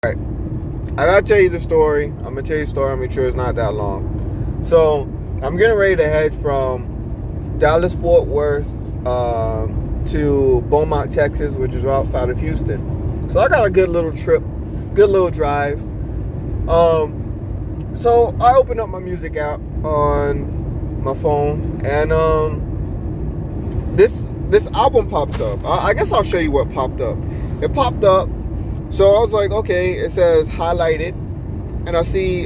Alright, I gotta tell you the story. I'm gonna tell you the story. I'm gonna make sure it's not that long. So I'm getting ready to head from Dallas Fort Worth to Beaumont, Texas, which is right outside of Houston. So I got a good little trip, good little drive. So I opened up my music app on my phone, and this album popped up. I guess I'll show you what popped up. It popped up. So I was like, okay, it says highlighted, and I see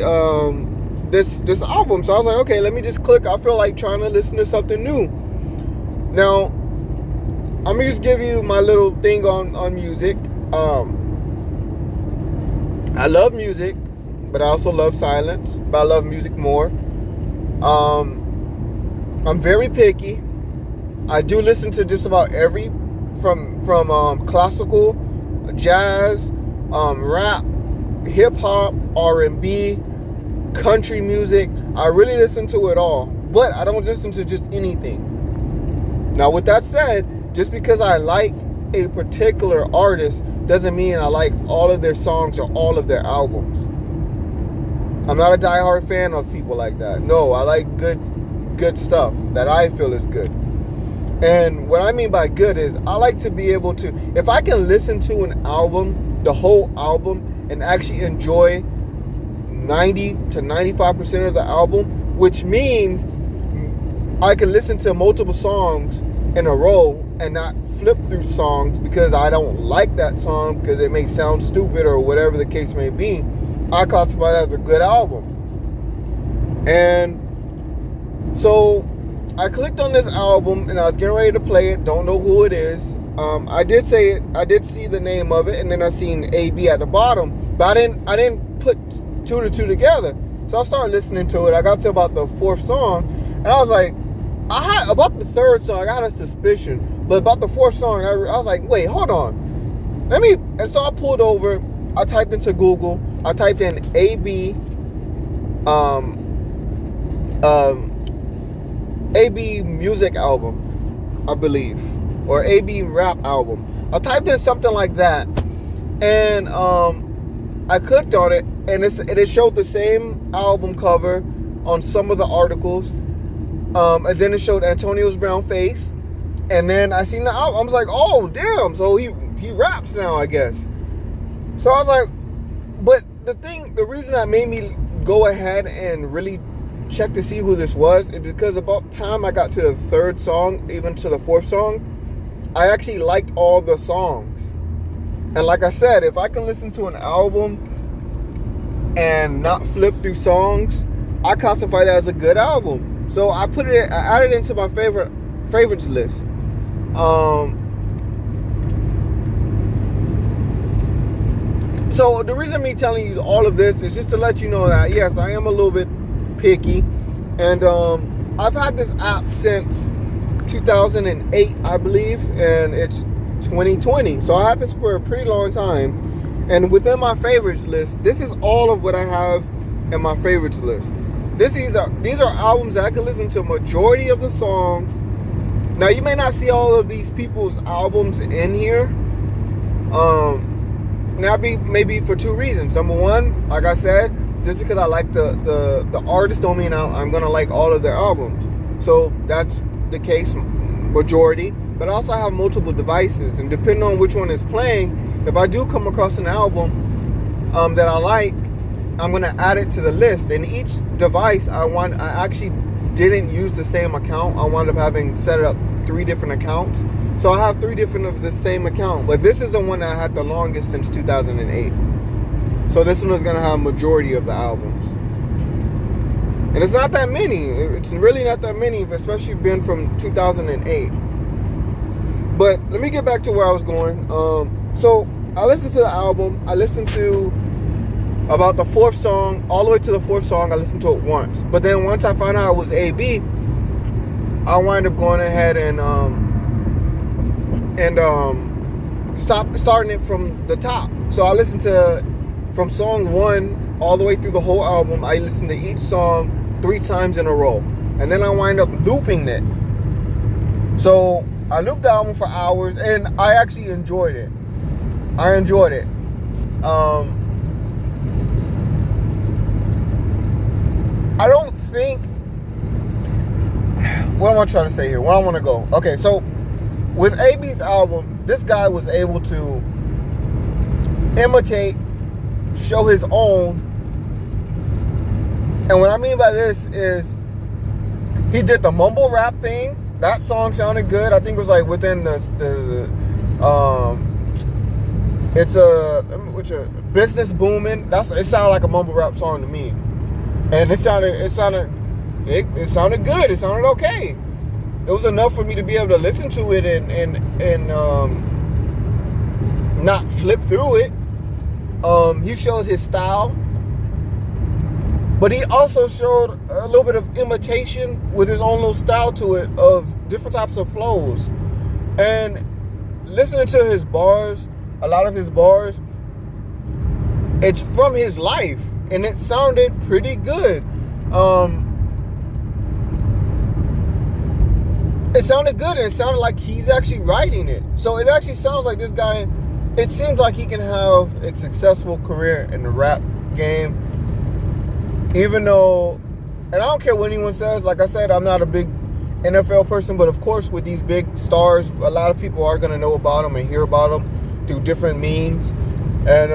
this album. So I was like, okay, let me just click. I feel like trying to listen to something new. Now, I'm gonna just give you my little thing on music. I love music, but I also love silence. But I love music more. I'm very picky. I do listen to just about every from classical, jazz, rap, hip hop, R&B, country music. I really listen to it all, but I don't listen to just anything. Now, with that said, just because I like a particular artist doesn't mean I like all of their songs or all of their albums. I'm not a diehard fan of people like that. No, I like good stuff that I feel is good. And what I mean by good is I like to be able to, if I can listen to an album, the whole album, and actually enjoy 90 to 95% of the album, which means I can listen to multiple songs in a row and not flip through songs because I don't like that song because it may sound stupid or whatever the case may be. I classify that as a good album. And so I clicked on this album and I was getting ready to play it. Don't know who it is. I did see the name of it, and then I seen AB at the bottom, but I didn't put two to two together. So I started listening to it. I got to about the fourth song, and I was like, about the third song, I had a suspicion, but about the fourth song, I was like, wait, hold on. And so I pulled over. I typed into Google. I typed in AB, AB music album, I believe, or AB rap album. I typed in something like that, and I clicked on it, and it showed the same album cover on some of the articles, and then it showed Antonio's brown face, and then I seen the album. I was like, oh damn, so he raps now, I guess. So I was like, but the reason that made me go ahead and really check to see who this was is because about time I got to the third song, even to the fourth song, I actually liked all the songs. And like I said, if I can listen to an album and not flip through songs, I classify that as a good album. So I added it into my favorites list. So the reason me telling you all of this is just to let you know that yes, I am a little bit picky, and I've had this app since 2008, I believe, and it's 2020, so I had this for a pretty long time. And within my favorites list, this is all of what I have in my favorites list. These are albums that I can listen to a majority of the songs. Now, you may not see all of these people's albums in here. Now, maybe for two reasons. Number one, like I said, just because I like the artist don't mean I'm gonna like all of their albums. So that's the case, majority. But I also have multiple devices, and depending on which one is playing, if I do come across an album that I like, I'm gonna add it to the list. And each device I actually didn't use the same account. I wound up having set up 3 different accounts. So I have 3 different of the same account, but this is the one that I had the longest since 2008. So this one is going to have a majority of the albums. And it's not that many. It's really not that many, especially been from 2008. But let me get back to where I was going. So I listened to the album. I listened to about the 4th song, all the way to the 4th song. I listened to it once. But then once I found out it was AB, I wound up going ahead and starting it from the top. So I listened to from song 1 all the way through the whole album. I listened to each song 3 times in a row, and then I wind up looping it. So I looped the album for hours, and I actually enjoyed it. I don't think. What am I trying to say here? Where I want to go? Okay, so with AB's album, this guy was able to imitate, show his own. And what I mean by this is he did the mumble rap thing. That song sounded good. I think it was like within it's a business booming. It sounded like a mumble rap song to me. And it sounded good. It sounded okay. It was enough for me to be able to listen to it and not flip through it. He showed his style, but he also showed a little bit of imitation with his own little style to it of different types of flows. And listening to his bars, a lot of his bars, it's from his life, and it sounded pretty good. It sounded good, and it sounded like he's actually writing it. So it actually sounds like this guy, it seems like he can have a successful career in the rap game. Even though, and I don't care what anyone says, like I said, I'm not a big NFL person, but of course with these big stars, a lot of people are going to know about them and hear about them through different means. And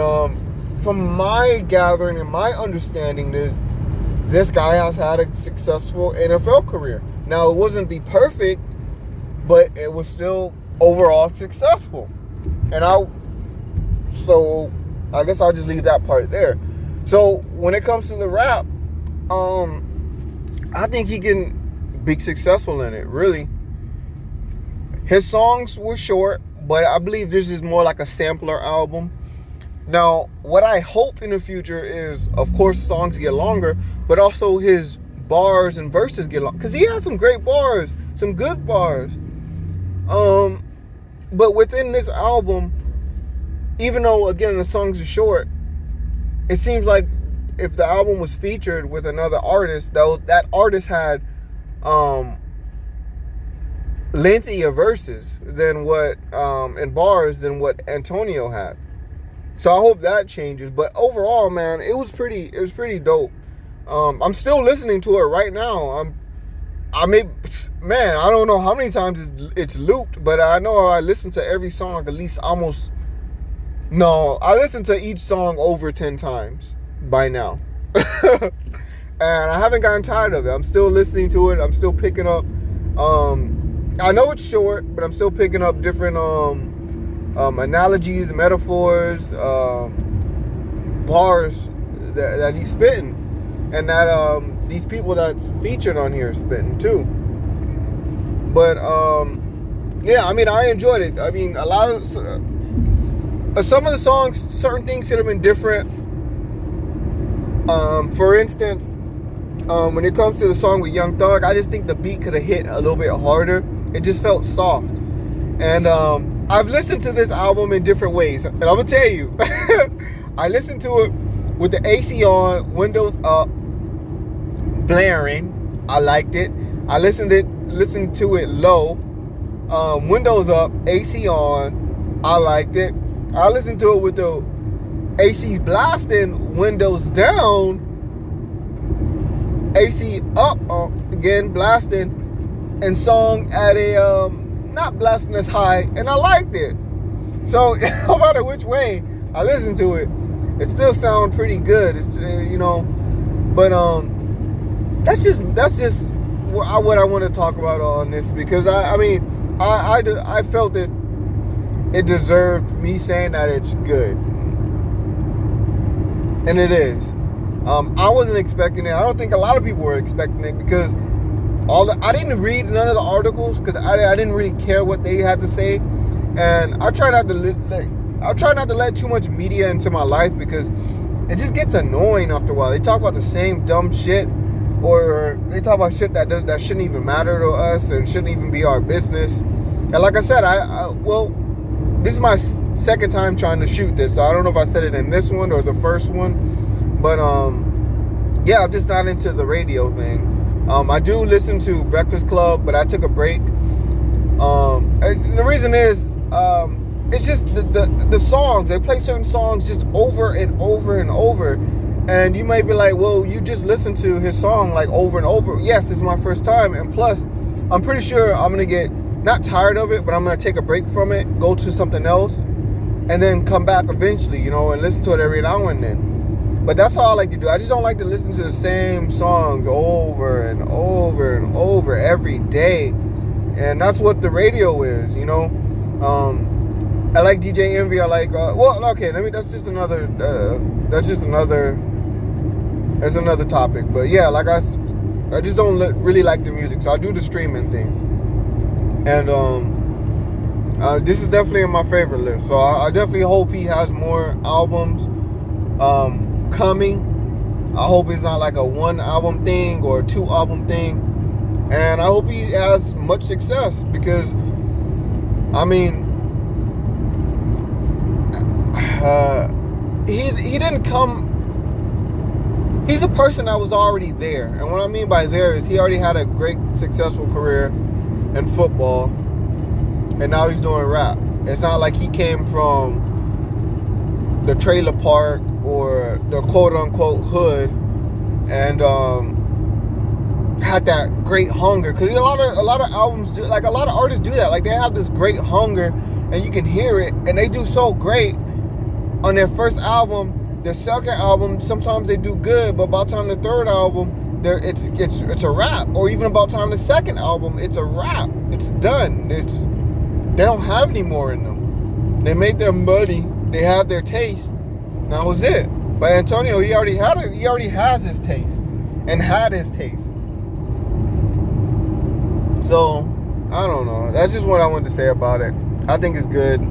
from my gathering and my understanding, this guy has had a successful NFL career. Now, it wasn't the perfect, but it was still overall successful. And so I guess I'll just leave that part there. So when it comes to the rap, I think he can be successful in it, really. His songs were short, but I believe this is more like a sampler album. Now, what I hope in the future is, of course, songs get longer, but also his bars and verses get long, because he has some great bars, some good bars. But within this album, even though again the songs are short, it seems like if the album was featured with another artist, that artist had lengthier verses than what and bars than what Antonio had. So I hope that changes. But overall, man, it was pretty dope. I'm still listening to it right now. I don't know how many times it's looped, but I know I listen to every song at least I listen to each song over 10 times by now. And I haven't gotten tired of it. I'm still listening to it. I'm still picking up. I know it's short, but I'm still picking up different analogies, metaphors, bars that he's spitting. And that these people that's featured on here spitting too. But yeah, I mean, I enjoyed it. I mean, a lot of some of the songs, certain things could have been different. For instance, when it comes to the song with Young Thug, I just think the beat could have hit a little bit harder. It just felt soft. And I've listened to this album in different ways, and I'm gonna tell you, I listened to it with the AC on, windows up, blaring. I liked it. I listened to it low, windows up, AC on. I liked it. I listened to it with the AC blasting, windows down, AC up again, blasting, and song at a not blasting as high, and I liked it. So no matter which way I listen to it, it still sounds pretty good. It's but that's just what I want to talk about on this, because I felt that it deserved me saying that it's good, and it is. I wasn't expecting it. I don't think a lot of people were expecting it, because I didn't read none of the articles, because I didn't really care what they had to say, and I try not to let too much media into my life, because it just gets annoying after a while. They talk about the same dumb shit, or they talk about shit that shouldn't even matter to us and shouldn't even be our business. And like I said, this is my second time trying to shoot this, so I don't know if I said it in this one or the first one, but yeah, I'm just not into the radio thing. I do listen to Breakfast Club, but I took a break. And the reason is, it's just the songs. They play certain songs just over and over and over, And you might be like, well, you just listened to his song like over and over. Yes, it's my first time. And plus, I'm pretty sure I'm going to get not tired of it, but I'm going to take a break from it, go to something else, and then come back eventually, you know, and listen to it every now and then. But that's all I like to do. I just don't like to listen to the same songs over and over and over every day. And that's what the radio is, you know. I like DJ Envy. I like, that's another topic. But yeah, like I just don't really like the music. So I do the streaming thing. And this is definitely in my favorite list. So I definitely hope he has more albums coming. I hope it's not like a 1 album thing or a 2 album thing. And I hope he has much success, because I mean, he didn't come. He's a person that was already there, and what I mean by there is he already had a great successful career in football, and now he's doing rap. It's not like he came from the trailer park or the quote unquote hood and had that great hunger. Because a lot of albums do, like a lot of artists do that. Like they have this great hunger, and you can hear it, and they do so great on their first album. Their second album, sometimes they do good, but by the time the third album, it's a wrap. Or even about the time the second album, it's a wrap. It's done. They don't have any more in them. They made their money. They had their taste. And that was it. But Antonio, he already has his taste, and had his taste. So I don't know. That's just what I wanted to say about it. I think it's good.